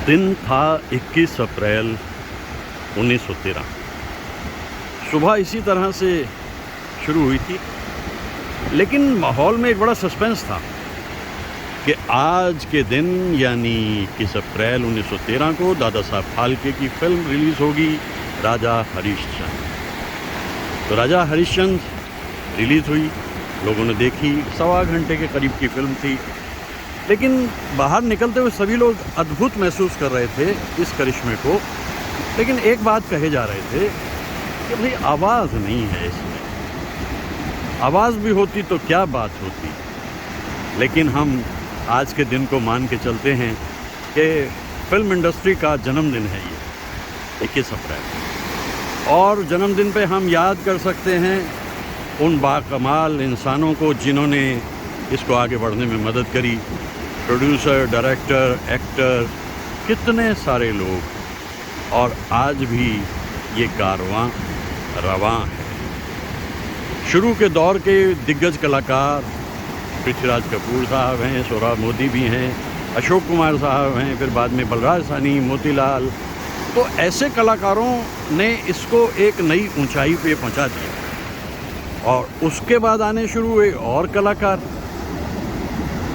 दिन था 21 अप्रैल 1913। सुबह इसी तरह से शुरू हुई थी, लेकिन माहौल में एक बड़ा सस्पेंस था कि आज के दिन यानी 21 अप्रैल 1913 को दादा साहब फाल्के की फिल्म रिलीज़ होगी, राजा हरिश्चंद्र। तो राजा हरिश्चंद्र रिलीज़ हुई, लोगों ने देखी। 1.25 घंटे के करीब की फिल्म थी, लेकिन बाहर निकलते हुए सभी लोग अद्भुत महसूस कर रहे थे इस करिश्मे को। लेकिन एक बात कहे जा रहे थे कि भाई आवाज़ नहीं है इसमें, आवाज़ भी होती तो क्या बात होती। लेकिन हम आज के दिन को मान के चलते हैं कि फिल्म इंडस्ट्री का जन्मदिन है ये 21 अप्रैल, और जन्मदिन पे हम याद कर सकते हैं उन बाकमाल इंसानों को जिन्होंने इसको आगे बढ़ने में मदद करी। प्रोड्यूसर, डायरेक्टर, एक्टर, कितने सारे लोग, और आज भी ये कारवां रवां है। शुरू के दौर के दिग्गज कलाकार पृथ्वीराज कपूर साहब हैं, सोहराब मोदी भी हैं, अशोक कुमार साहब हैं, फिर बाद में बलराज साहनी, मोतीलाल। तो ऐसे कलाकारों ने इसको एक नई ऊंचाई पे पहुंचा दिया, और उसके बाद आने शुरू हुए और कलाकार।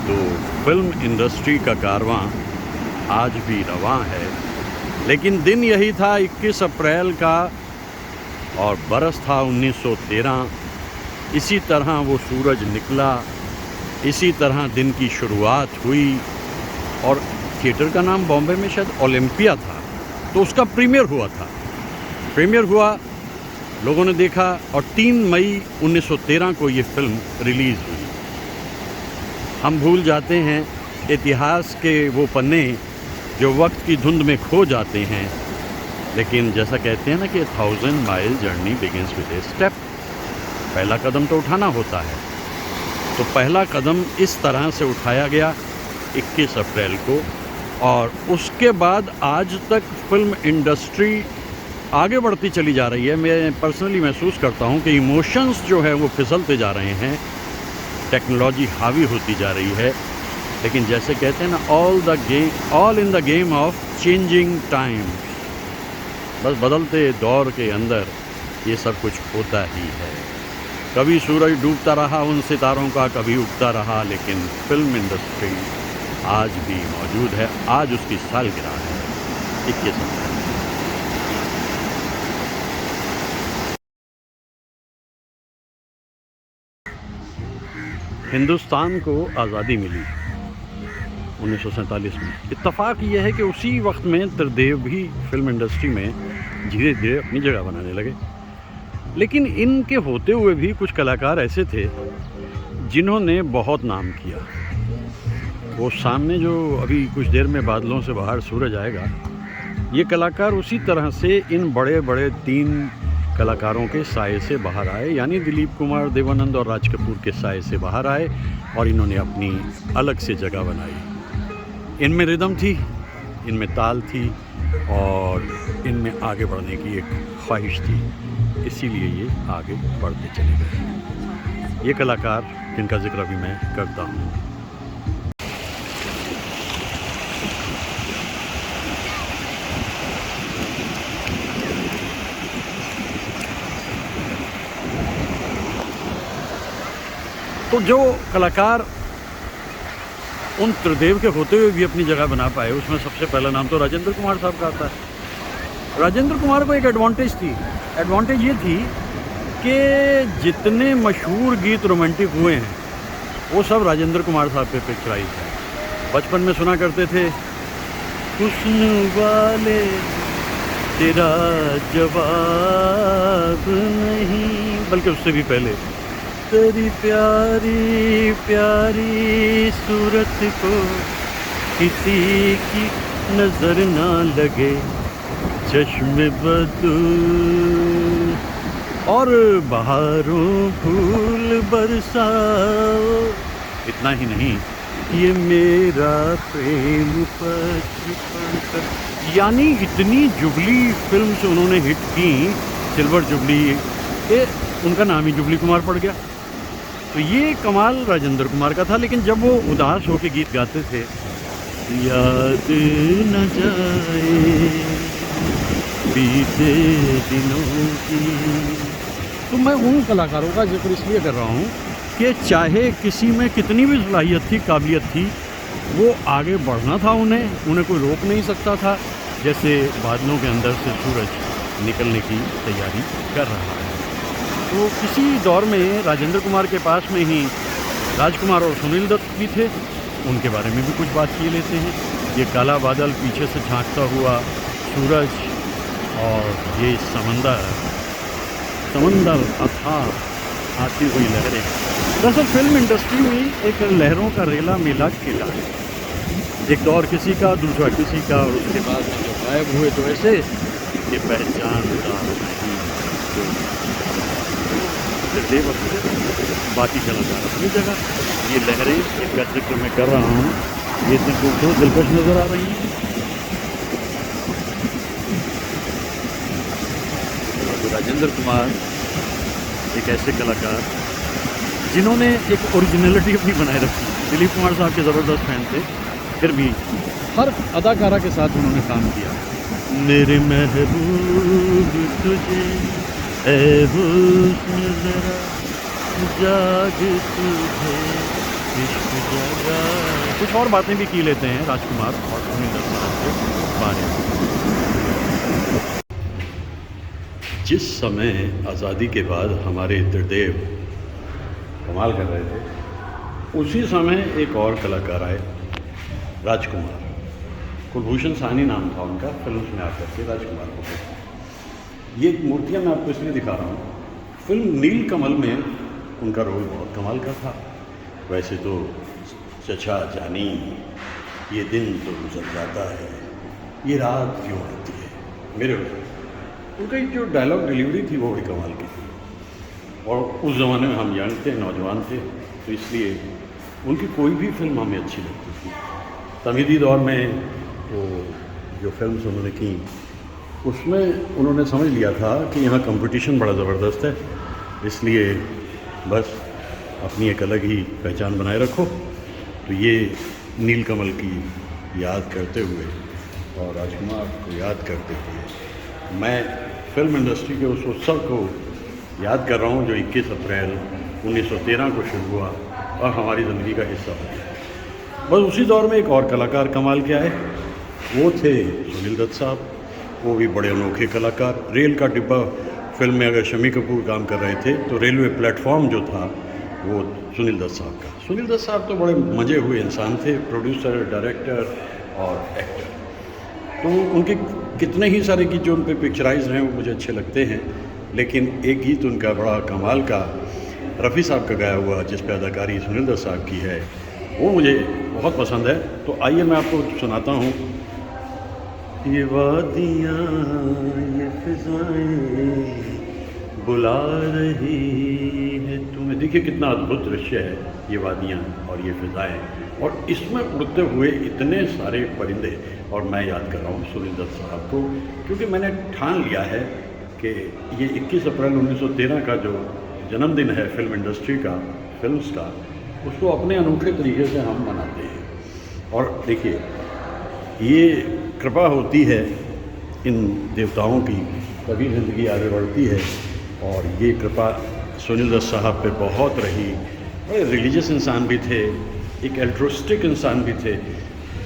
तो फिल्म इंडस्ट्री का कारवां आज भी रवां है। लेकिन दिन यही था 21 अप्रैल का, और बरस था 1913। इसी तरह वो सूरज निकला, इसी तरह दिन की शुरुआत हुई। और थिएटर का नाम बॉम्बे में शायद ओलंपिया था, तो उसका प्रीमियर हुआ था। प्रीमियर हुआ, लोगों ने देखा, और 3 मई 1913 को ये फिल्म रिलीज़ हुई। हम भूल जाते हैं इतिहास के वो पन्ने जो वक्त की धुंध में खो जाते हैं, लेकिन जैसा कहते हैं ना कि 1000 mile journey begins with a step. पहला कदम तो उठाना होता है, तो पहला कदम इस तरह से उठाया गया 21 अप्रैल को, और उसके बाद आज तक फिल्म इंडस्ट्री आगे बढ़ती चली जा रही है। मैं पर्सनली महसूस करता हूँ कि इमोशंस जो है वो फिसलते जा रहे हैं, टेक्नोलॉजी हावी होती जा रही है। लेकिन जैसे कहते हैं ना, all in the game of changing time. बस बदलते दौर के अंदर ये सब कुछ होता ही है। कभी सूरज डूबता रहा उन सितारों का, कभी उगता रहा, लेकिन फिल्म इंडस्ट्री आज भी मौजूद है। आज उसकी सालगिरह है 21 अप्रैल। हिंदुस्तान को आज़ादी मिली 1947 में। इत्तफ़ाक़ ये है कि उसी वक्त में त्रिदेव भी फिल्म इंडस्ट्री में धीरे धीरे अपनी जगह बनाने लगे। लेकिन इनके होते हुए भी कुछ कलाकार ऐसे थे जिन्होंने बहुत नाम किया। वो सामने जो अभी कुछ देर में बादलों से बाहर सूरज आएगा, ये कलाकार उसी तरह से इन बड़े बड़े 3 कलाकारों के साए से बाहर आए, यानी दिलीप कुमार, देवानंद और राज कपूर के साए से बाहर आए, और इन्होंने अपनी अलग से जगह बनाई। इनमें रिदम थी, इनमें ताल थी, और इनमें आगे बढ़ने की एक ख्वाहिश थी, इसीलिए ये आगे बढ़ते चले गए। ये कलाकार जिनका जिक्र अभी मैं करता हूँ, तो जो कलाकार उन त्रिदेव के होते हुए भी अपनी जगह बना पाए, उसमें सबसे पहला नाम तो राजेंद्र कुमार साहब का आता है। राजेंद्र कुमार को एक एडवांटेज थी। एडवांटेज ये थी कि जितने मशहूर गीत रोमांटिक हुए हैं वो सब राजेंद्र कुमार साहब पे पिक्चराइज है। बचपन में सुना करते थे, हुस्न वाले तेरा जवाब नहीं, बल्कि उससे भी पहले, तेरी प्यारी प्यारी सूरत को किसी की नजर ना लगे, चश्मे बदू, और बहारों फूल बरसाओ। इतना ही नहीं, ये मेरा प्रेम पत्र पढ़कर, यानी इतनी जुबली फिल्म से उन्होंने हिट की, सिल्वर जुबली, के उनका नाम ही जुबली कुमार पड़ गया। तो ये कमाल राजेंद्र कुमार का था। लेकिन जब वो उदास होकर गीत गाते थे याद न जाए बीते दिनों की। तो मैं उन कलाकारों का जिक्र इसलिए कर रहा हूँ कि चाहे किसी में कितनी भी सलाहियत थी, काबिलियत थी, वो आगे बढ़ना था, उन्हें कोई रोक नहीं सकता था। जैसे बादलों के अंदर से सूरज निकलने की तैयारी कर रहा है। तो किसी दौर में राजेंद्र कुमार के पास में ही राजकुमार और सुनील दत्त भी थे, उनके बारे में भी कुछ बात किए लेते हैं। ये काला बादल, पीछे से झांकता हुआ सूरज और ये समंदर अथाह आती हुई लहरें। दरअसल फिल्म इंडस्ट्री में एक लहरों का रेला मेला खेला है, एक दौर किसी का, दूसरा किसी का, और उसके बाद जब गायब हुए तो ऐसे ये पहचानता नहीं देव बाकी कलाकार अपनी जगह। ये लहरें इनका जिक्र मैं कर रहा हूँ, ये इतनी खूबसूरत दिलकश नज़र आ रही हैं। राजेंद्र कुमार एक ऐसे कलाकार जिन्होंने एक ओरिजिनलिटी अपनी बनाए रखी। दिलीप कुमार साहब के ज़बरदस्त फैन थे, फिर भी हर अदाकारा के साथ उन्होंने काम किया। मेरे महबूब तुझे ऐ हुस्न ज़रा जाग तुझे इश्क जगा। कुछ और बातें भी की लेते हैं राजकुमार और सुनील दत्त साहब के बारे में। जिस समय आज़ादी के बाद हमारे त्रिदेव कमाल कर रहे थे, उसी समय एक और कलाकार आए, राजकुमार। कुलभूषण साहनी नाम था उनका, फिल्म में आकर के राजकुमार को। ये मूर्तियाँ मैं आपको इसलिए दिखा रहा हूँ, फिल्म नील कमल में उनका रोल बहुत कमाल का था। वैसे तो चचा जानी ये दिन तो गुजर जाता है, ये रात क्यों आती है, मेरे उनका जो डायलॉग डिलीवरी थी वो बड़ी कमाल की थी। और उस ज़माने में हम यंग थे, नौजवान थे, तो इसलिए उनकी कोई भी फिल्म हमें अच्छी लगती थी। तमीदी दौर में वो जो फिल्म उन्होंने की, उसमें उन्होंने समझ लिया था कि यहाँ कंपटीशन बड़ा ज़बरदस्त है, इसलिए बस अपनी एक अलग ही पहचान बनाए रखो। तो ये नीलकमल की याद करते हुए और राजकुमार को याद करते हुए मैं फिल्म इंडस्ट्री के उस उत्सव को याद कर रहा हूँ जो 21 अप्रैल 1913 को शुरू हुआ और हमारी ज़िंदगी का हिस्सा हो गया। बस उसी दौर में एक और कलाकार कमाल के आए, वो थे सुनील दत्त साहब। वो भी बड़े अनोखे कलाकार। रेल का डिब्बा फिल्म में अगर शम्मी कपूर काम कर रहे थे तो रेलवे प्लेटफॉर्म जो था वो सुनील दत्त साहब का। सुनील दत्त साहब तो बड़े मज़े हुए इंसान थे, प्रोड्यूसर, डायरेक्टर और एक्टर। तो उनके कितने ही सारे गीत जो उन पर पिक्चराइज हैं वो मुझे अच्छे लगते हैं, लेकिन एक गीत उनका बड़ा कमाल का, रफ़ी साहब का गाया हुआ, जिस पर अदाकारी सुनील दत्त साहब की है, वो मुझे बहुत पसंद है। तो आइए मैं आपको सुनाता हूँ। ये वादियाँ ये फिज़ाएं बुला रही है तुम्हें। देखिए कितना अद्भुत दृश्य है ये वादियाँ और ये फिज़ाएं, और इसमें उड़ते हुए इतने सारे परिंदे। और मैं याद कर रहा हूँ सुनील दत्त साहब को, क्योंकि मैंने ठान लिया है कि ये 21 अप्रैल 1913 का जो जन्मदिन है फिल्म इंडस्ट्री का, फिल्म्स का, उसको अपने अनोखे तरीके से हम मनाते हैं। और देखिए ये कृपा होती है इन देवताओं की, तभी ज़िंदगी आगे बढ़ती है। और ये कृपा सुनील दत्त साहब पे बहुत रही। बड़े रिलीजियस इंसान भी थे, एक एल्ट्रुस्टिक इंसान भी थे।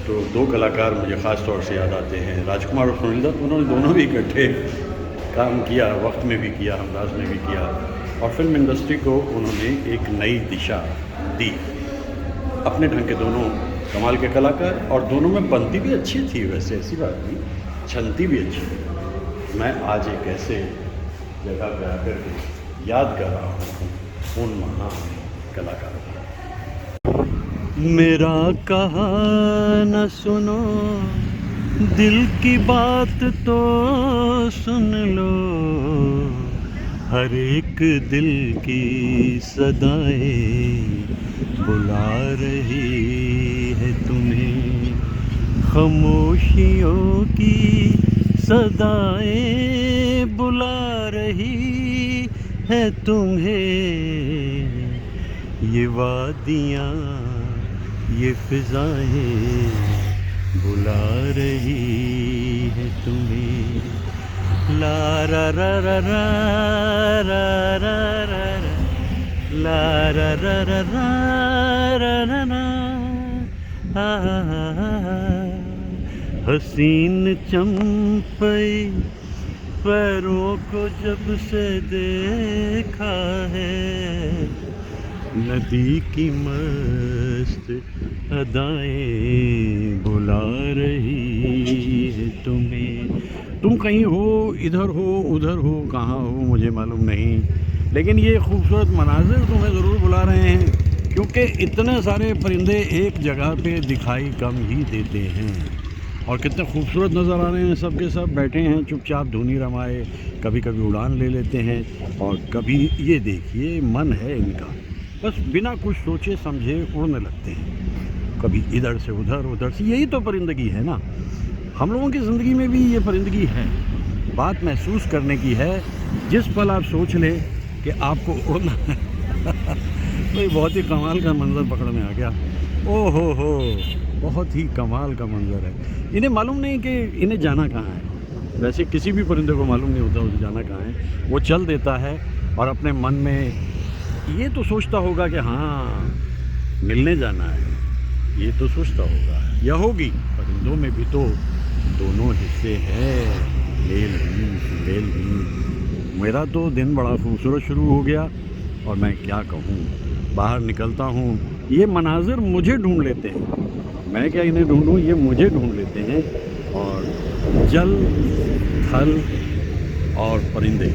तो दो कलाकार मुझे ख़ास तौर से याद आते हैं, राजकुमार और सुनील दत्त। उन्होंने दोनों भी इकट्ठे काम किया, वक्त में भी किया, हमराज में भी किया, और फिल्म इंडस्ट्री को उन्होंने एक नई दिशा दी। अपने ढंग के दोनों कमाल के कलाकार, और दोनों में बनती भी अच्छी थी, वैसे ऐसी बात नहीं, छनती भी अच्छी थी। मैं आज एक ऐसे जगह पर आकर के याद कर रहा हूँ उन महान कलाकारों को। मेरा कहा न सुनो, दिल की बात तो सुन लो, हर एक दिल की सदाएं बुला रही है तुम्हें, खामोशियों की सदाएं बुला रही है तुम्हें, ये वादियाँ ये फिज़ाएं बुला रही है तुम्हें। ला रा रा रा रा रा रा रा रा, ला रा रा रा रा रा रा रा, हसीन चंपई पैरों को जब से देखा है, नदी की मस्त अदाएं बुला रही है तुम्हें। तुम कहीं हो, इधर हो, उधर हो, कहाँ हो मुझे मालूम नहीं, लेकिन ये खूबसूरत मनाजिर तुम्हें ज़रूर बुला रहे हैं, क्योंकि इतने सारे परिंदे एक जगह पे दिखाई कम ही देते हैं। और कितने खूबसूरत नज़र आ रहे हैं, सब के सब बैठे हैं चुपचाप धुनी रमाए, कभी कभी उड़ान ले लेते हैं और कभी ये देखिए मन है इनका, बस बिना कुछ सोचे समझे उड़ने लगते हैं, कभी इधर से उधर, उधर से। यही तो परिंदगी है ना, हम लोगों की ज़िंदगी में भी ये परिंदगी है। बात महसूस करने की है, जिस पल आप सोच लें कि आपको उड़ना है तो ये बहुत ही कमाल का मंज़र पकड़ में आ गया। ओहो हो, बहुत ही कमाल का मंज़र है। इन्हें मालूम नहीं कि इन्हें जाना कहाँ है। वैसे किसी भी परिंदे को मालूम नहीं होता उसे जाना कहाँ है, वो चल देता है और अपने मन में ये तो सोचता होगा कि हाँ मिलने जाना है, ये तो सोचता होगा या होगी। परिंदों में भी तो दोनों हिस्से हैं, मेल भी फीमेल भी। मेरा तो दिन बड़ा खूबसूरत शुरू हो गया और मैं क्या कहूँ, बाहर निकलता हूँ ये मनाजिर मुझे ढूंढ लेते हैं, मैं क्या इन्हें ढूंढूं, ये मुझे ढूंढ लेते हैं। और जल, थल और परिंदे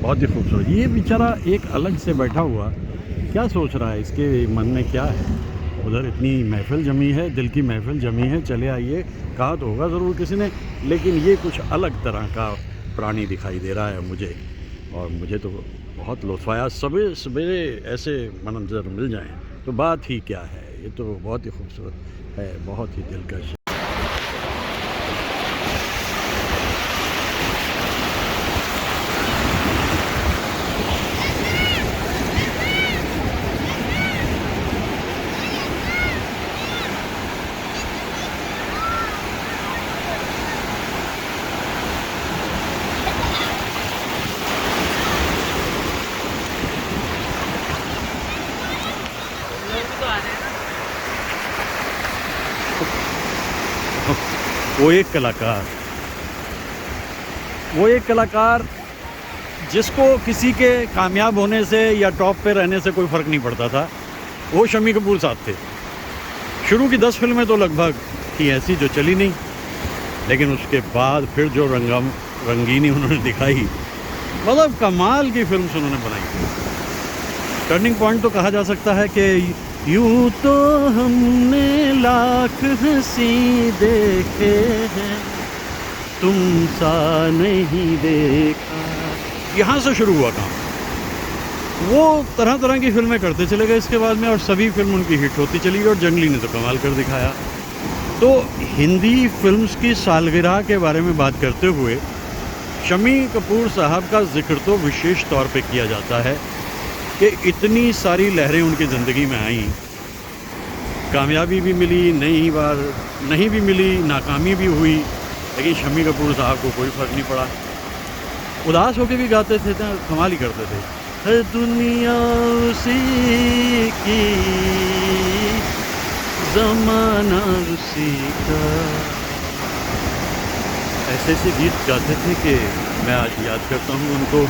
बहुत ही खूबसूरत। ये बेचारा एक अलग से बैठा हुआ क्या सोच रहा है, इसके मन में क्या है। उधर इतनी महफिल जमी है, दिल की महफिल जमी है, चले आइए, कहा तो होगा ज़रूर किसी ने, लेकिन ये कुछ अलग तरह का प्राणी दिखाई दे रहा है मुझे, और मुझे तो बहुत लुत्फ़ आया। सवेरे सवेरे ऐसे मंजर मिल जाएं तो बात ही क्या है। ये तो बहुत ही खूबसूरत है, बहुत ही दिलकश। वो एक कलाकार जिसको किसी के कामयाब होने से या टॉप पे रहने से कोई फ़र्क नहीं पड़ता था, वो शम्मी कपूर साहब थे। शुरू की 10 फिल्में तो लगभग थी ऐसी जो चली नहीं, लेकिन उसके बाद फिर जो रंगीनी उन्होंने दिखाई, मतलब कमाल की फिल्म उन्होंने बनाई थी। टर्निंग पॉइंट तो कहा जा सकता है कि यूँ तो हमने लाख हंसी देखे हैं, तुम सा नहीं देखा, यहाँ से शुरू हुआ काम। वो तरह तरह की फिल्में करते चले गए इसके बाद में, और सभी फिल्म उनकी हिट होती चली गई, और जंगली ने तो कमाल कर दिखाया। तो हिंदी फिल्म्स की सालगिरह के बारे में बात करते हुए शम्मी कपूर साहब का जिक्र तो विशेष तौर पे किया जाता है कि इतनी सारी लहरें उनकी ज़िंदगी में आईं, कामयाबी भी मिली, नई बार नहीं भी मिली, नाकामी भी हुई, लेकिन शम्मी कपूर साहब को कोई फ़र्क नहीं पड़ा। उदास होकर भी गाते थे, कमाल ही करते थे। है दुनिया उसी की, ज़माना उसी का, ऐसे ऐसे गीत गाते थे कि मैं आज याद करता हूँ उनको,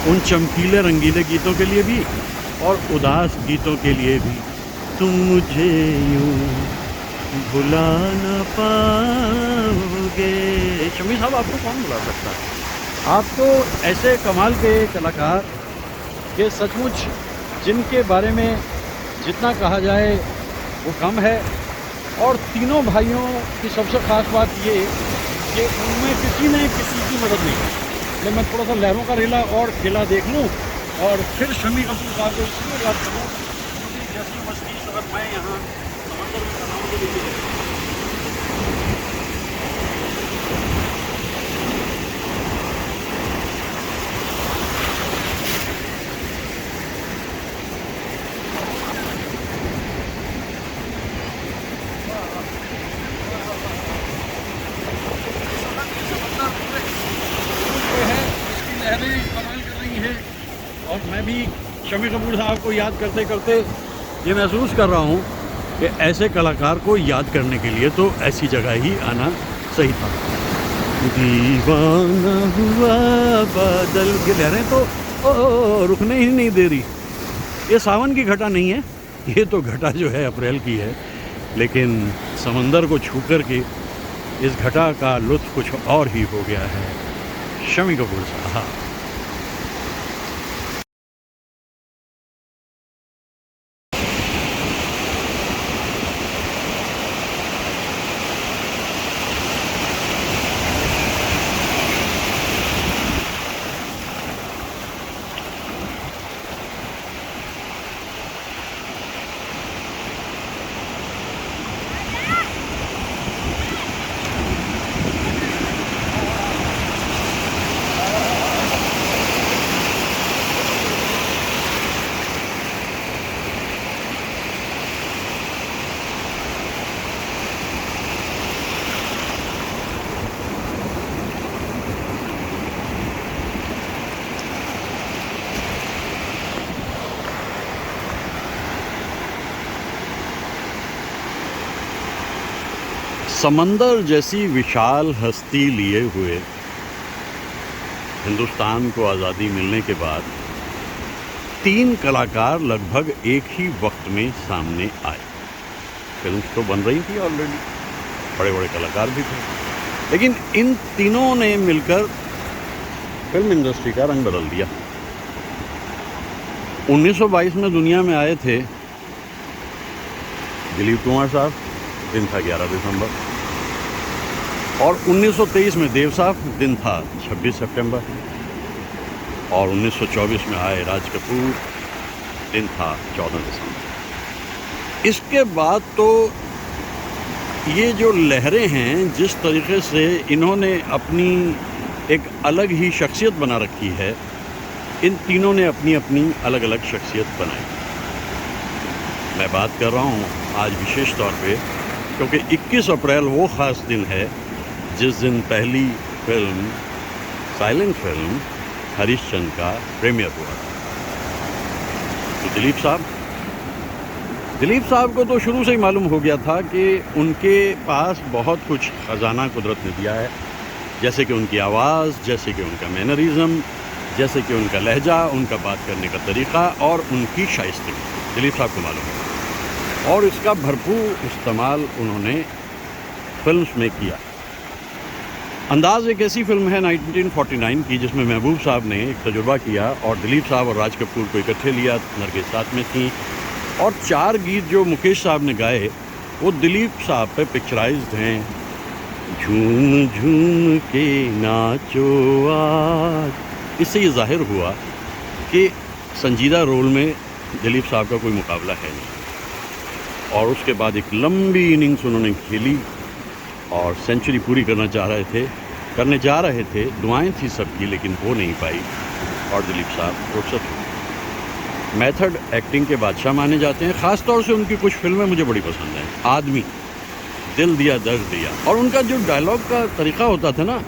उन चमकीले रंगीले गीतों के लिए भी और उदास गीतों के लिए भी। तुम मुझे यूँ भुला न पाओगे। शम्मी साहब आपको कौन भुला सकता है? आप तो ऐसे कमाल के कलाकार के सचमुच जिनके बारे में जितना कहा जाए वो कम है। और तीनों भाइयों की सबसे ख़ास बात ये कि उनमें किसी ने किसी की मदद नहीं की। जब मैं थोड़ा सा लहरों का रेला और खेला देख लूँ और फिर शम्मी कपूर साहब को इसलिए याद करूँ, जैसी मस्ती शरत मैं यहाँ समंदर में कर रहा हूँ, देखिए मैं भी शम्मी कपूर साहब को याद करते करते ये महसूस कर रहा हूँ कि ऐसे कलाकार को याद करने के लिए तो ऐसी जगह ही आना सही था। दीवाना हुआ बादल की लहरें तो रुकने ही नहीं दे रही। ये सावन की घटा नहीं है, ये तो घटा जो है अप्रैल की है, लेकिन समंदर को छू कर के इस घटा का लुत्फ़ कुछ और ही हो गया है। शम्मी कपूर साहब। समंदर जैसी विशाल हस्ती लिए हुए हिंदुस्तान को आज़ादी मिलने के बाद 3 कलाकार लगभग एक ही वक्त में सामने आए। फिल्म्स तो बन रही थी ऑलरेडी, बड़े बड़े कलाकार भी थे, लेकिन इन तीनों ने मिलकर फिल्म इंडस्ट्री का रंग बदल दिया। 1922 में दुनिया में आए थे दिलीप कुमार साहब, दिन था 11 दिसंबर, और 1923 में देव साहब, दिन था 26 सितंबर, और 1924 में आए राज कपूर, दिन था 14 दिसंबर। इसके बाद तो ये जो लहरें हैं, जिस तरीके से इन्होंने अपनी एक अलग ही शख्सियत बना रखी है, इन तीनों ने अपनी अपनी अलग अलग शख्सियत बनाई। मैं बात कर रहा हूँ आज विशेष तौर पे क्योंकि 21 अप्रैल वो ख़ास दिन है जिस दिन पहली फिल्म, साइलेंट फिल्म हरिश्चंद्र का प्रीमियर हुआ था। तो दिलीप साहब को तो शुरू से ही मालूम हो गया था कि उनके पास बहुत कुछ ख़जाना कुदरत ने दिया है, जैसे कि उनकी आवाज़, जैसे कि उनका मैनरिज़म, जैसे कि उनका लहजा, उनका बात करने का तरीक़ा और उनकी शाइस्तगी दिलीप साहब को मालूम है, और इसका भरपूर इस्तेमाल उन्होंने फिल्म्स में किया। अंदाज़ एक ऐसी फिल्म है 1949 की जिसमें महबूब साहब ने एक तजुर्बा किया और दिलीप साहब और राज कपूर को इकट्ठे लिया, नरगिस साथ में थी, और 4 गीत जो मुकेश साहब ने गाए वो दिलीप साहब पे पिक्चराइज्ड हैं। झूम झूम के नाचो आज। इससे ये जाहिर हुआ कि संजीदा रोल में दिलीप साहब का कोई मुकाबला है नहीं, और उसके बाद एक लंबी इनिंग्स उन्होंने खेली और सेंचुरी पूरी करने जा रहे थे। दुआएं थी सबकी, लेकिन हो नहीं पाई और दिलीप साहब रुखसत हुए। मेथड एक्टिंग के बादशाह माने जाते हैं। ख़ास तौर से उनकी कुछ फिल्में मुझे बड़ी पसंद हैं। आदमी, दिल दिया दर्द दिया, और उनका जो डायलॉग का तरीक़ा होता था ना,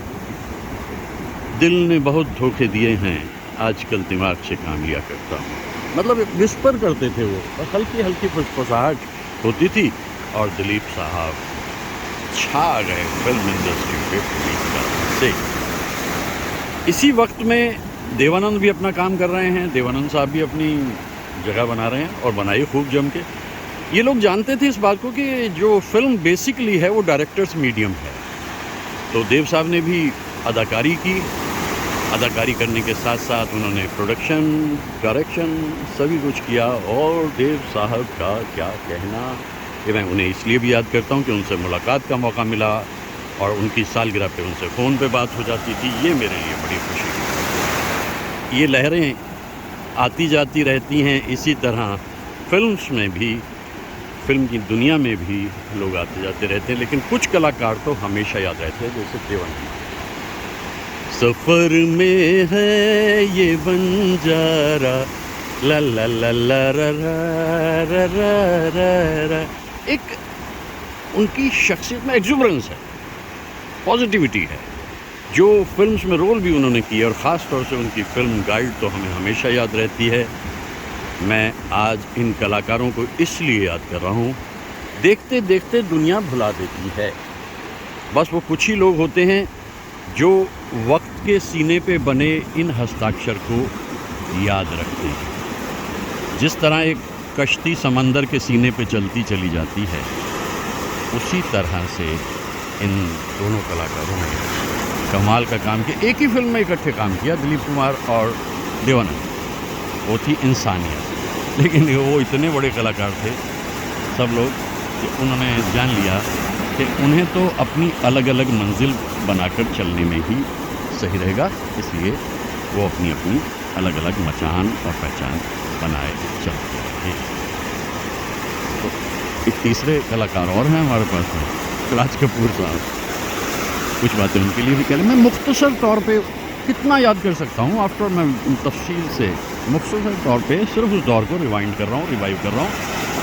दिल ने बहुत धोखे दिए हैं, आजकल दिमाग से काम लिया करता हूँ, मतलब विस्पर करते थे वो, और हल्की हल्की फुसफुसाहट होती थी, और दिलीप साहब छा गए फिल्म इंडस्ट्री पे पूरी तरह से। इसी वक्त में देवानंद भी अपना काम कर रहे हैं, देवानंद साहब भी अपनी जगह बना रहे हैं और बनाई खूब जम के। ये लोग जानते थे इस बात को कि जो फिल्म बेसिकली है वो डायरेक्टर्स मीडियम है, तो देव साहब ने भी अदाकारी की। अदाकारी करने के साथ साथ उन्होंने प्रोडक्शन, डायरेक्शन सभी कुछ किया, और देव साहब का क्या कहना, कि मैं उन्हें इसलिए भी याद करता हूँ कि उनसे मुलाकात का मौका मिला और उनकी सालगिरह पे उनसे फ़ोन पे बात हो जाती थी। ये मेरे लिए बड़ी खुशी की बात है। ये लहरें आती जाती रहती हैं, इसी तरह फिल्म्स में भी, फिल्म की दुनिया में भी लोग आते जाते रहते हैं, लेकिन कुछ कलाकार तो हमेशा याद रहते हैं, जैसे देवानंद। सफ़र में है ये बंजारा, ला ला ला ला रा रा रा रा रा। एक उनकी शख्सियत में एक्जुबरेंस है, पॉजिटिविटी है, जो फिल्म्स में रोल भी उन्होंने किए, और ख़ास तौर से उनकी फ़िल्म गाइड तो हमें हमेशा याद रहती है। मैं आज इन कलाकारों को इसलिए याद कर रहा हूँ, देखते देखते दुनिया भुला देती है। बस वो कुछ ही लोग होते हैं जो वक्त के सीने पे बने इन हस्ताक्षर को याद रखते हैं। जिस तरह एक कश्ती समंदर के सीने पे चलती चली जाती है, उसी तरह से इन दोनों कलाकारों ने कमाल का काम किया। एक ही फिल्म में इकट्ठे काम किया, दिलीप कुमार और देवानंद, वो थी इंसानियत। लेकिन वो इतने बड़े कलाकार थे सब लोग कि उन्होंने जान लिया कि उन्हें तो अपनी अलग अलग मंजिल बनाकर चलने में ही सही रहेगा, इसलिए वो अपनी अपनी अलग अलग मचान और पहचान बनाए चलते रहे। तो एक तीसरे कलाकार और हैं हमारे पास में, राज कपूर साहब। कुछ बातें उनके लिए भी कह लें। मैं मुख्तसर तौर पे कितना याद कर सकता हूँ, आफ्टर मैं तफसील से मुख्तसर तौर पे सिर्फ उस दौर को रिवाइंड कर रहा हूँ, रिवाइव कर रहा हूँ,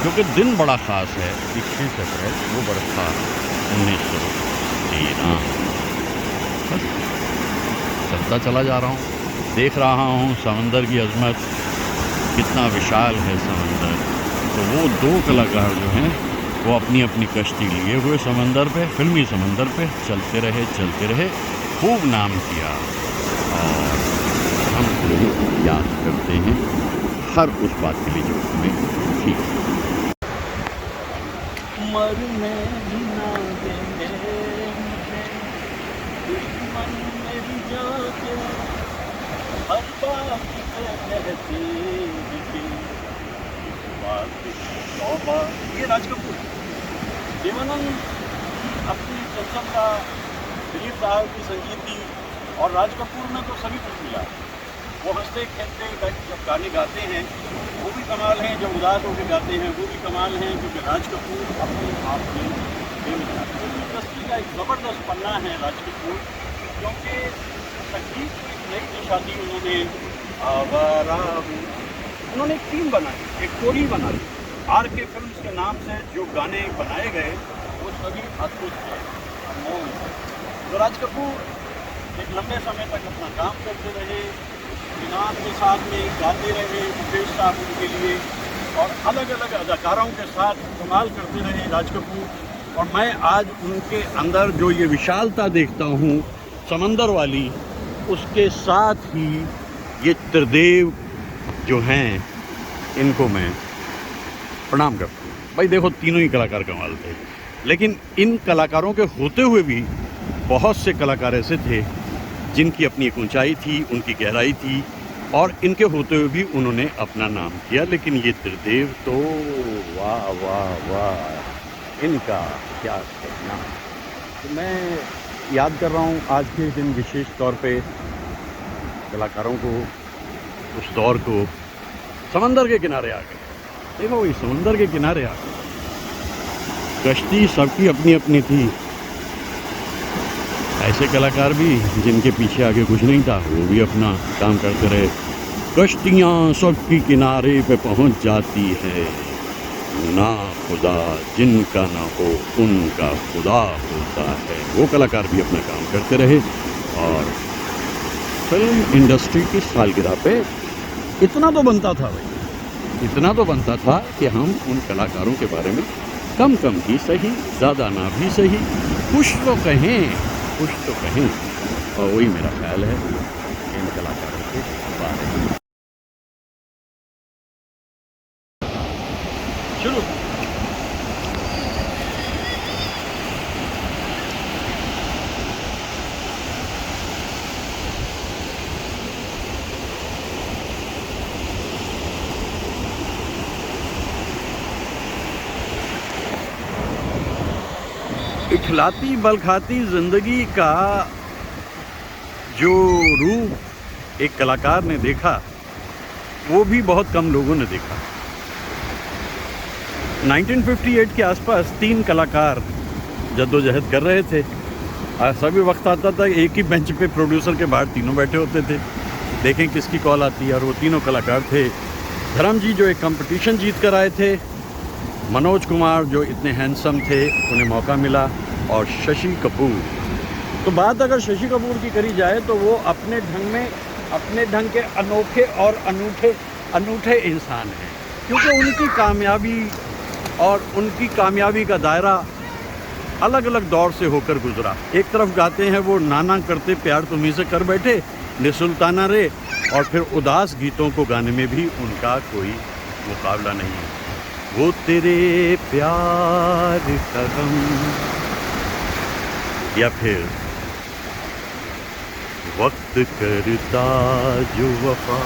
क्योंकि दिन बड़ा ख़ास है। 21 अप्रैल वो बरस था 1913। बस चलता चला जा रहा हूँ, देख रहा हूँ समंदर की अजमत, कितना विशाल है समंदर। तो वो दो कलाकार जो हैं वो अपनी अपनी कश्ती लिए हुए समंदर पे, फिल्मी समंदर पे चलते रहे, खूब नाम किया, और हम उन्हें याद करते हैं हर उस बात के लिए जो हमें थी। मरने भी ना देंगे दुश्मन मेरी जाके, हर बात कहती ये राज कपूर, देवानंद अपनी चंचलता, दिलीप साहब की संगीती, और राज कपूर में तो सभी कुछ मिला। वो हंसते खेलते जब गाने गाते हैं वो भी कमाल हैं, जब उदास होकर गाते हैं वो भी कमाल हैं, क्योंकि राज कपूर अपने आप में इंडस्ट्री का एक ज़बरदस्त पन्ना है राज कपूर, क्योंकि संगीत की एक नई दिशा दी उन्होंने। उन्होंने एक टीम बनाई, एक टोली बनाई, आर के फिल्म्स के नाम से जो गाने बनाए गए वो सभी अद्भुत थे, अनमोल थे। तो राज कपूर एक लंबे समय तक अपना काम करते रहे, इनाम के साथ में गाते रहे, मुकेश साहब उनके लिए, और अलग अलग अदाकारों के साथ कमाल करते रहे राज कपूर। और मैं आज उनके अंदर जो ये विशालता देखता हूँ समंदर वाली, उसके साथ ही ये त्रिदेव जो हैं इनको मैं प्रणाम करता हूँ। भाई देखो, तीनों ही कलाकार कमाल थे, लेकिन इन कलाकारों के होते हुए भी बहुत से कलाकार ऐसे थे जिनकी अपनी एक ऊंचाई थी, उनकी गहराई थी, और इनके होते हुए भी उन्होंने अपना नाम किया। लेकिन ये त्रिदेव तो वाह वाह वाह, इनका क्या कहना। तो मैं याद कर रहा हूँ आज के दिन विशेष तौर पे कलाकारों को, उस दौर को। समंदर के किनारे आ गए, देखो वही समंदर के किनारे आ गए, कश्ती सबकी अपनी अपनी थी। ऐसे कलाकार भी जिनके पीछे आगे कुछ नहीं था, वो भी अपना काम करते रहे। कश्तियाँ सबकी किनारे पे पहुंच जाती है, ना खुदा जिनका ना हो उनका खुदा होता है। वो कलाकार भी अपना काम करते रहे, और फिल्म इंडस्ट्री की सालगिरह पे इतना तो बनता था भाई, इतना तो बनता था कि हम उन कलाकारों के बारे में कम कम ही सही, ज़्यादा ना भी सही, कुछ तो कहें, कुछ तो कहें। और वही मेरा ख्याल है इन कलाकारों के बारे में। चलो इखलाती बलखाती ज़िंदगी का जो रूप एक कलाकार ने देखा, वो भी बहुत कम लोगों ने देखा। 1958 के आसपास 3 कलाकार जद्दोजहद कर रहे थे। सभी वक्त आता था एक ही बेंच पे प्रोड्यूसर के बाहर तीनों बैठे होते थे, देखें किसकी कॉल आती है। और वो तीनों कलाकार थे धर्म जी जो एक कंपटीशन जीत कर आए थे, मनोज कुमार जो इतने हैंडसम थे उन्हें मौका मिला, और शशि कपूर तो बात अगर शशि कपूर की करी जाए तो वो अपने ढंग में, अपने ढंग के अनोखे और अनूठे इंसान हैं, क्योंकि उनकी कामयाबी और उनकी कामयाबी का दायरा अलग अलग दौर से होकर गुजरा। एक तरफ गाते हैं वो नाना करते प्यार तुम्हीं से कर बैठे ने सुल्ताना रे, और फिर उदास गीतों को गाने में भी उनका कोई मुकाबला नहीं है। वो तेरे प्यार का गम, या फिर वक्त करता जो वफा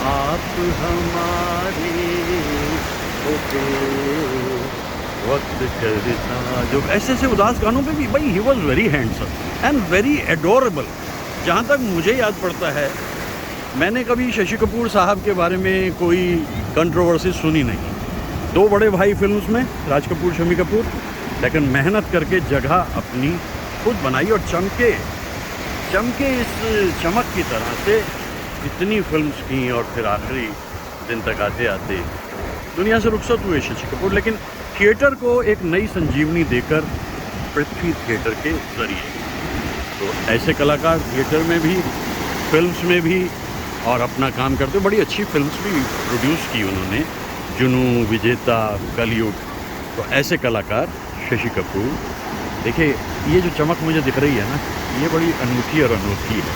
आप हमारे होते, वक्त करता जो, ऐसे उदास गानों पे भी भाई he was very handsome and very adorable. जहाँ तक मुझे याद पड़ता है, मैंने कभी शशि कपूर साहब के बारे में कोई कंट्रोवर्सी सुनी नहीं। दो बड़े भाई फिल्म्स में, राज कपूर शम्मी कपूर, लेकिन मेहनत करके जगह अपनी खुद बनाई और चमके इस चमक की तरह से इतनी फिल्म्स की, और फिर आखिरी दिन तक आते आते दुनिया से रुखसत हुए शशि कपूर, लेकिन थिएटर को एक नई संजीवनी देकर पृथ्वी थिएटर के ज़रिए। तो ऐसे कलाकार थिएटर में भी, फिल्म्स में भी और अपना काम करते, बड़ी अच्छी फिल्म्स भी प्रोड्यूस की उन्होंने, जुनू, विजेता, कलयुग। तो ऐसे कलाकार शशि कपूर, देखिए ये जो चमक मुझे दिख रही है ना, ये बड़ी अनूठी और अनोखी है।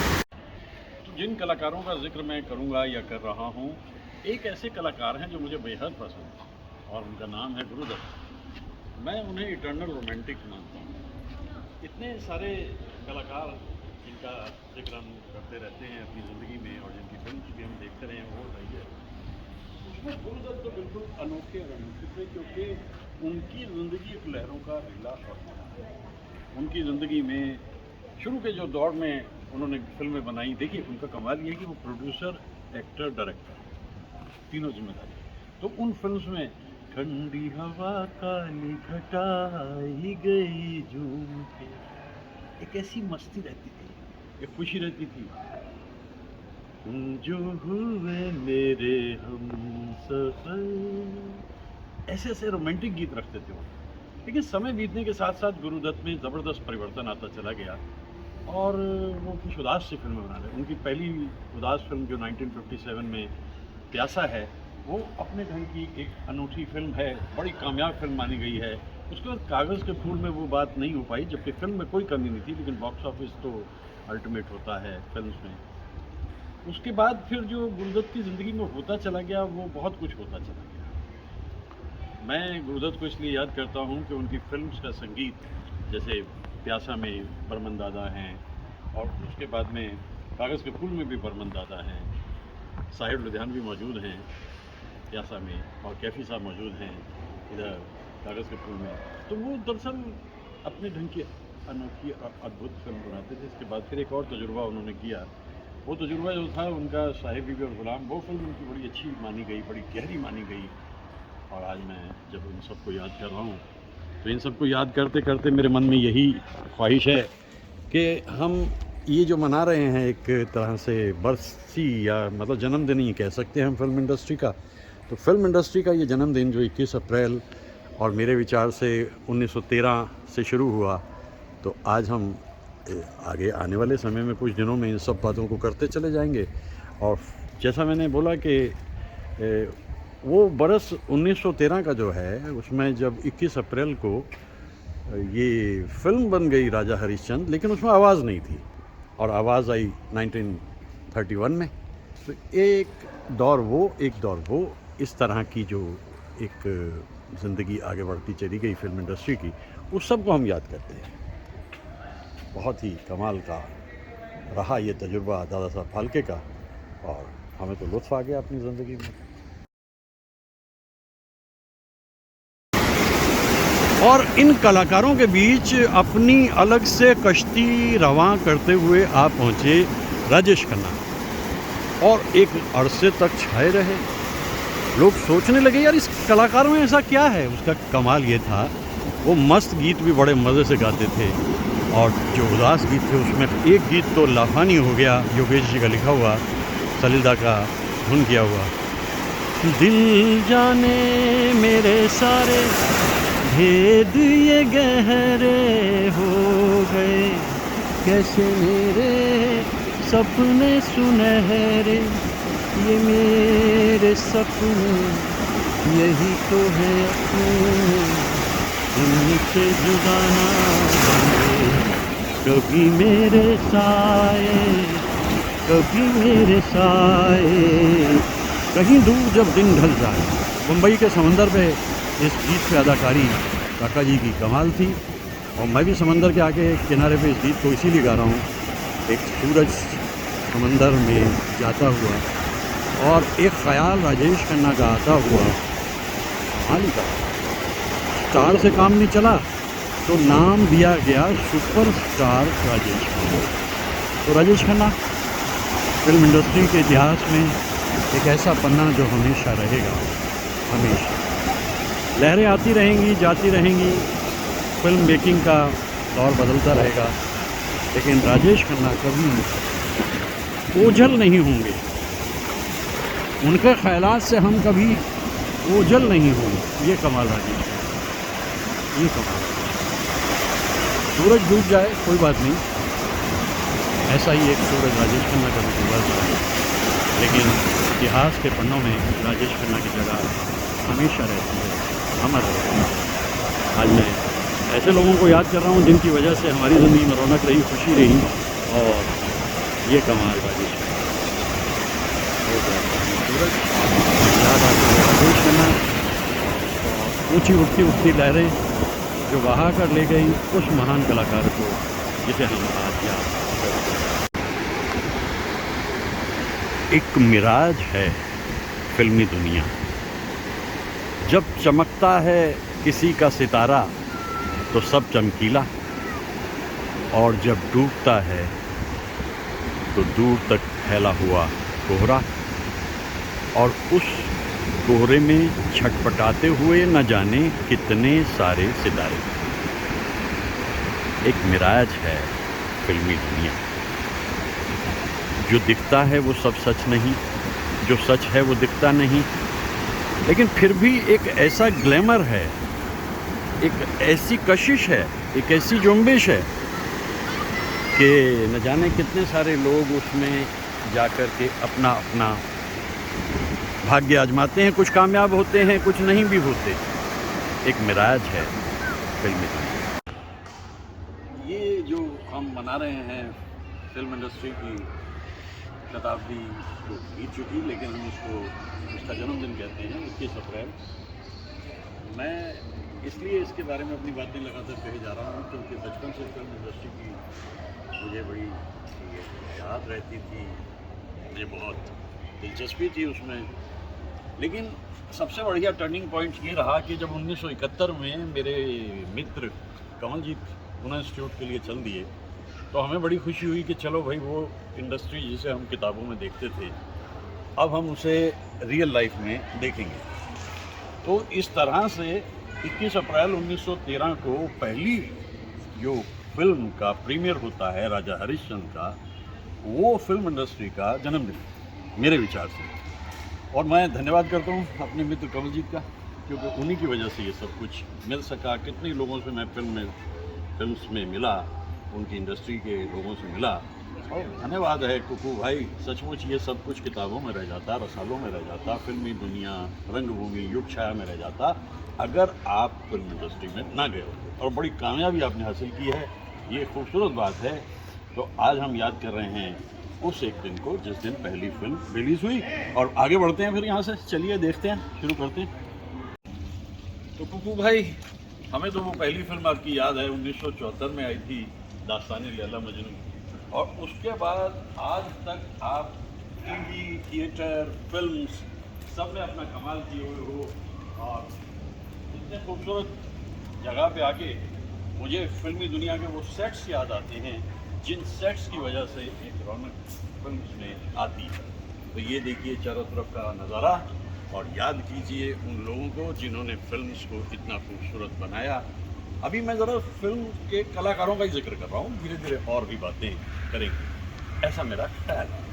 तो जिन कलाकारों का जिक्र मैं करूंगा या कर रहा हूं, एक ऐसे कलाकार हैं जो मुझे बेहद पसंद है, और उनका नाम है गुरुदत्त। मैं उन्हें इटर्नल रोमांटिक मानता हूँ। इतने सारे कलाकार जिनका जिक्र हम करते रहते हैं अपनी ज़िंदगी में, और जिनकी फिल्म भी हम देखते रहे हैं, वो रही है, उसमें गुरुदत्त तो बिल्कुल अनोखे और अनोखे थे, क्योंकि उनकी ज़िंदगी एक लहरों का रीला और उनकी ज़िंदगी में शुरू के जो दौर में उन्होंने फिल्में बनाई। देखिए उनका कमाल ये है कि वो प्रोड्यूसर, एक्टर, डायरेक्टर, तीनों जिम्मेदारी। तो उन फिल्म्स में ठंडी हवा काली घटाई गई झूम के, एक ऐसी मस्ती रहती थी, एक खुशी रहती थी, जो हुए मेरे हम सफर, ऐसे रोमांटिक गीत रखते थे वो। लेकिन समय बीतने के साथ साथ गुरुदत्त में ज़बरदस्त परिवर्तन आता चला गया, और वो कुछ उदास सी फिल्में बना रहे। उनकी पहली उदास फिल्म जो 1957 में प्यासा है, वो अपने ढंग की एक अनूठी फिल्म है, बड़ी कामयाब फिल्म मानी गई है। उसके बाद कागज़ के फूल में वो बात नहीं हो पाई, जबकि फिल्म में कोई कमी नहीं थी, लेकिन बॉक्स ऑफिस तो अल्टीमेट होता है फिल्म में। उसके बाद फिर जो गुरुदत्त की ज़िंदगी में होता चला गया, वो बहुत कुछ होता चला गया। मैं गुरुदत्त को इसलिए याद करता हूँ कि उनकी फिल्म्स का संगीत, जैसे प्यासा में बर्मन दादा हैं, और उसके बाद में कागज़ के फूल में भी बर्मन दादा हैं, साहिब लुधियानवी मौजूद हैं प्यासा में, और कैफ़ी साहब मौजूद हैं इधर कागज़ के फूल में। तो वो दरअसल अपने ढंग की अनोखी अद्भुत फिल्म बनाते थे। इसके बाद फिर एक और तजुर्बा उन्होंने किया। वो तजुर्बा जो था उनका साहिब बीबी और गुलाम, वो फिल्म उनकी बड़ी अच्छी मानी गई, बड़ी गहरी मानी गई। और आज मैं जब इन सबको याद कर रहा हूँ, तो इन सबको याद करते करते मेरे मन में यही ख्वाहिश है कि हम ये जो मना रहे हैं एक तरह से बरसी, या मतलब जन्मदिन ही कह सकते हैं हम फिल्म इंडस्ट्री का। तो फिल्म इंडस्ट्री का ये जन्मदिन जो 21 अप्रैल और मेरे विचार से 1913 से शुरू हुआ, तो आज हम आगे आने वाले समय में कुछ दिनों में इन सब बातों को करते चले जाएंगे। और जैसा मैंने बोला कि वो बरस 1913 का जो है, उसमें जब 21 अप्रैल को ये फिल्म बन गई राजा हरिश्चंद्र, लेकिन उसमें आवाज़ नहीं थी, और आवाज़ आई 1931 में। तो एक दौर वो इस तरह की जो एक ज़िंदगी आगे बढ़ती चली गई फिल्म इंडस्ट्री की, उस सब को हम याद करते हैं। बहुत ही कमाल का रहा ये तजुर्बा दादा साहब फाल्के का, और हमें तो लुत्फ़ आ गया अपनी ज़िंदगी में। और इन कलाकारों के बीच अपनी अलग से कश्ती रवां करते हुए आप पहुँचे राजेश खन्ना, और एक अरसे तक छाए रहे। लोग सोचने लगे यार इस कलाकार में ऐसा क्या है। उसका कमाल ये था, वो मस्त गीत भी बड़े मज़े से गाते थे, और जो उदास गीत थे उसमें एक गीत तो लाफानी हो गया, योगेश जी का लिखा हुआ, सलीलदा का धुन किया हुआ, दिल जाने मेरे सारे भेद ये गहरे हो गए, कैसे मेरे सपने सुनहरे, ये मेरे सपने यही तो है अपने, इनसे जुदा ना बने। कभी मेरे साए, कभी मेरे साए, कहीं दूर जब दिन ढल जाए। मुंबई के समंदर पे इस गीत पे अदाकारी काका जी की कमाल थी, और मैं भी समंदर के आगे किनारे पे इस गीत को इसीलिए गा रहा हूँ। एक सूरज समंदर में जाता हुआ और एक ख़याल राजेश खन्ना का आता हुआ, कमाल ही का। स्टार से काम नहीं चला तो नाम दिया गया सुपर स्टार राजेश खन्ना। तो राजेश खन्ना फिल्म इंडस्ट्री के इतिहास में एक ऐसा पन्ना जो हमेशा रहेगा, हमेशा। लहरें आती रहेंगी, जाती रहेंगी, फिल्म मेकिंग का दौर बदलता रहेगा, लेकिन राजेश खन्ना कभी ओझल नहीं होंगे। उनके ख्यालात से हम कभी ओझल नहीं होंगे। ये कमाल राजेश खन्ना, ये कमाल। सूरज डूब जाए कोई बात नहीं, ऐसा ही एक सूरज राजेश खन्ना का भी डूबा जाए, लेकिन इतिहास के पन्नों में राजेश खन्ना की जगह हमेशा रहती है, अमर रहती है। आज मैं ऐसे लोगों को याद कर रहा हूँ जिनकी वजह से हमारी ज़िंदगी में रौनक रही, खुशी रही, और ये कमाल राजेश खन्ना। सूरज याद आता है राजेश खन्ना, और ऊँची उठती लहरें जो बहा कर ले गई उस महान कलाकार को जिसे हम आज याद करते हैं। एक मिराज है फिल्मी दुनिया, जब चमकता है किसी का सितारा तो सब चमकीला, और जब डूबता है तो दूर तक फैला हुआ कोहरा, और उस कोहरे में छटपटाते हुए न जाने कितने सारे सितारे। एक मिराज है फिल्मी दुनिया, जो दिखता है वो सब सच नहीं, जो सच है वो दिखता नहीं, लेकिन फिर भी एक ऐसा ग्लैमर है, एक ऐसी कशिश है, एक ऐसी जुम्बिश है कि न जाने कितने सारे लोग उसमें जाकर के अपना अपना भाग्य आजमाते हैं। कुछ कामयाब होते हैं, कुछ नहीं भी होते। एक मिराज है फिल्मी दुनिया। ये जो हम मना रहे हैं फिल्म इंडस्ट्री की शताब्दी तो बीत चुकी, लेकिन हम इसका जन्मदिन कहते हैं 21 अप्रैल। मैं इसलिए इसके बारे में अपनी बातें लगातार कहे जा रहा हूँ क्योंकि बचपन से फिल्म इंडस्ट्री की मुझे बड़ी याद रहती थी, मुझे बहुत दिलचस्पी थी उसमें। लेकिन सबसे बढ़िया टर्निंग पॉइंट ये रहा कि जब 1971 में मेरे मित्र कमलजीत पुणे इंस्टीट्यूट के लिए चल दिए, तो हमें बड़ी खुशी हुई कि चलो भाई, वो इंडस्ट्री जिसे हम किताबों में देखते थे अब हम उसे रियल लाइफ में देखेंगे। तो इस तरह से 21 अप्रैल 1913 को पहली जो फिल्म का प्रीमियर होता है राजा हरिश्चंद्र का, वो फिल्म इंडस्ट्री का जन्मदिन मेरे विचार से। और मैं धन्यवाद करता हूँ अपने मित्र कमलजीत का, क्योंकि उन्हीं की वजह से ये सब कुछ मिल सका। कितने लोगों से मैं फिल्म्स में मिला, उनकी इंडस्ट्री के लोगों से मिला, और धन्यवाद है कुकू भाई। सचमुच ये सब कुछ किताबों में रह जाता, रसालों में रह जाता, फिल्मी दुनिया, रंगभूमि, युग छाया में रह जाता, अगर आप फिल्म इंडस्ट्री में ना गए होते। और बड़ी कामयाबी आपने हासिल की है, ये खूबसूरत बात है। तो आज हम याद कर रहे हैं उस एक दिन को जिस दिन पहली फिल्म रिलीज़ हुई। और आगे बढ़ते हैं फिर यहाँ से, चलिए देखते हैं, शुरू करते हैं। तो कुकू भाई, हमें तो वो पहली फिल्म आपकी याद है 1974 में आई थी, दास्तान-ए लैला मजनू, और उसके बाद आज तक आप टीवी, थिएटर, फिल्म्स सब में अपना कमाल किए हुए हो। और इतने खूबसूरत जगह पे आके मुझे फिल्मी दुनिया के वो सेट्स याद आते हैं जिन सेट्स की वजह से एक रौनक फिल्म्स में आती है। तो ये देखिए चारों तरफ का नज़ारा, और याद कीजिए उन लोगों को जिन्होंने फिल्म्स को इतना खूबसूरत बनाया। अभी मैं ज़रा फिल्म के कलाकारों का ही जिक्र कर रहा हूँ, धीरे धीरे और भी बातें करेंगे, ऐसा मेरा ख्याल है।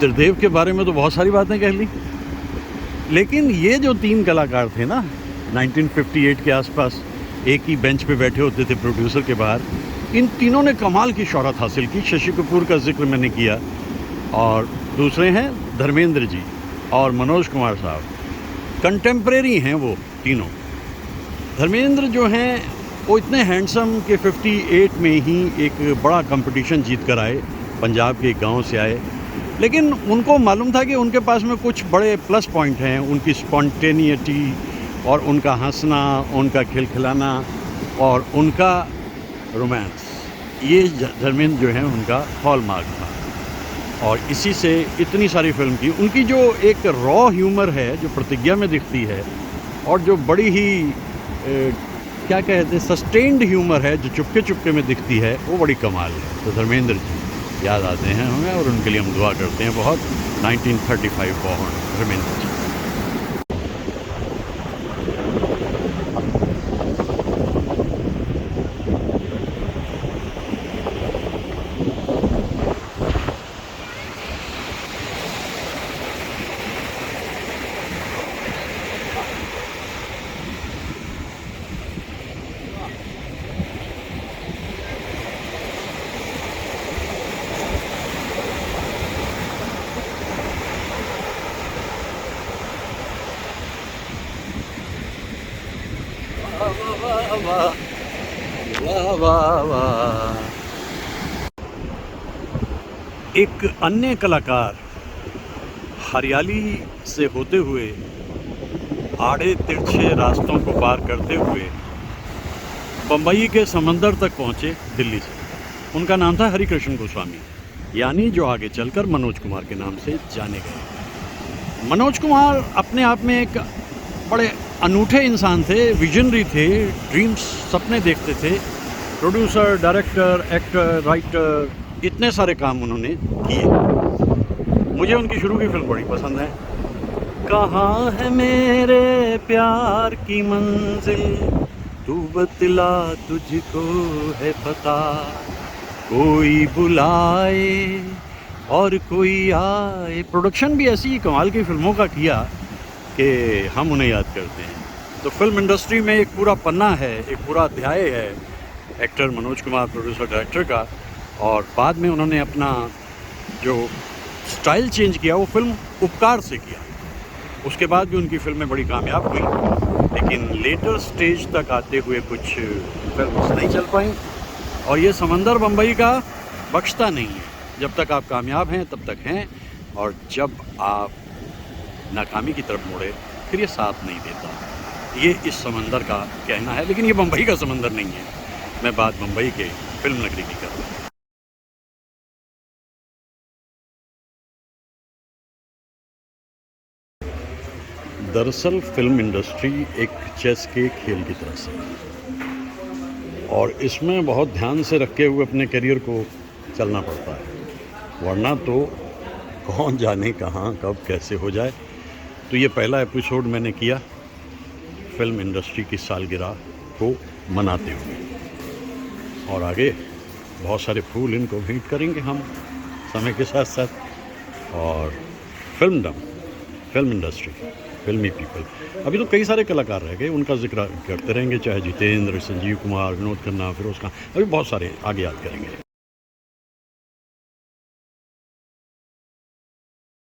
त्रिदेव के बारे में तो बहुत सारी बातें कह ली, लेकिन ये जो 3 कलाकार थे ना 1958 के आसपास एक ही बेंच पे बैठे होते थे प्रोड्यूसर के बाहर, इन तीनों ने कमाल की शोहरत हासिल की। शशि कपूर का जिक्र मैंने किया, और दूसरे हैं धर्मेंद्र जी और मनोज कुमार साहब, कंटेम्प्रेरी हैं वो तीनों। धर्मेंद्र जो हैं वो इतने हैंडसम कि 58 में ही एक बड़ा कंपटीशन जीत कर आए, पंजाब के एक गाँव से आए, लेकिन उनको मालूम था कि उनके पास में कुछ बड़े प्लस पॉइंट हैं, उनकी स्पॉन्टेनिटी और उनका हंसना, उनका खिलखिलाना और उनका रोमांस, ये धर्मेंद्र जो है उनका हॉलमार्क था। और इसी से इतनी सारी फिल्म की उनकी जो एक रॉ ह्यूमर है जो प्रतिज्ञा में दिखती है, और जो बड़ी ही क्या कहते हैं सस्टेन्ड ह्यूमर है जो चुपके चुपके में दिखती है, वो बड़ी कमाल है। तो धर्मेंद्र जी याद आते हैं हमें, और उनके लिए हम दुआ करते हैं बहुत। 1935 बॉर्न धर्मेंद्र जी। वाह वाह वाह वाह। एक अन्य कलाकार हरियाली से होते हुए आड़े तिरछे रास्तों को पार करते हुए बम्बई के समंदर तक पहुँचे दिल्ली से। उनका नाम था हरिकृष्ण गोस्वामी, यानी जो आगे चलकर मनोज कुमार के नाम से जाने गए। मनोज कुमार अपने आप में एक बड़े अनूठे इंसान थे, विजनरी थे, ड्रीम्स, सपने देखते थे। प्रोड्यूसर, डायरेक्टर, एक्टर, राइटर, इतने सारे काम उन्होंने किए। मुझे उनकी शुरू की फिल्म बड़ी पसंद है। कहाँ है मेरे प्यार की मंजिल, तू बतला तुझको है पता, कोई बुलाए और कोई आए। प्रोडक्शन भी ऐसी कमाल की फिल्मों का किया कि हम उन्हें याद करते हैं। तो फिल्म इंडस्ट्री में एक पूरा पन्ना है, एक पूरा अध्याय है actor Manoj Kumar, producer, director का। और बाद में उन्होंने अपना जो स्टाइल चेंज किया वो फिल्म उपकार से किया। उसके बाद भी उनकी फिल्में बड़ी कामयाब हुई, लेकिन लेटर स्टेज तक आते हुए कुछ फिल्म नहीं चल पाई। और ये समंदर बम्बई का बख्शता नहीं है, जब तक आप कामयाब हैं तब तक हैं, और जब आप नाकामी की तरफ मुड़े फिर ये साथ नहीं देता। ये इस समंदर का कहना है, लेकिन ये बम्बई का समंदर नहीं है। मैं बात मुंबई के फिल्म नगरी की कर रहा हूँ। दरअसल फिल्म इंडस्ट्री एक चेस के खेल की तरह से, और इसमें बहुत ध्यान से रखे हुए अपने करियर को चलना पड़ता है, वरना तो कौन जाने कहाँ कब कैसे हो जाए। तो ये पहला एपिसोड मैंने किया फिल्म इंडस्ट्री की सालगिरह को मनाते हुए, और आगे बहुत सारे फूल इनको भेंट करेंगे हम समय के साथ साथ। और फिल्म इंडस्ट्री, फिल्मी पीपल, अभी तो कई सारे कलाकार रह गए, उनका जिक्र करते रहेंगे, चाहे जितेंद्र, संजीव कुमार, विनोद खन्ना, फिरोज खान, अभी बहुत सारे आगे याद करेंगे।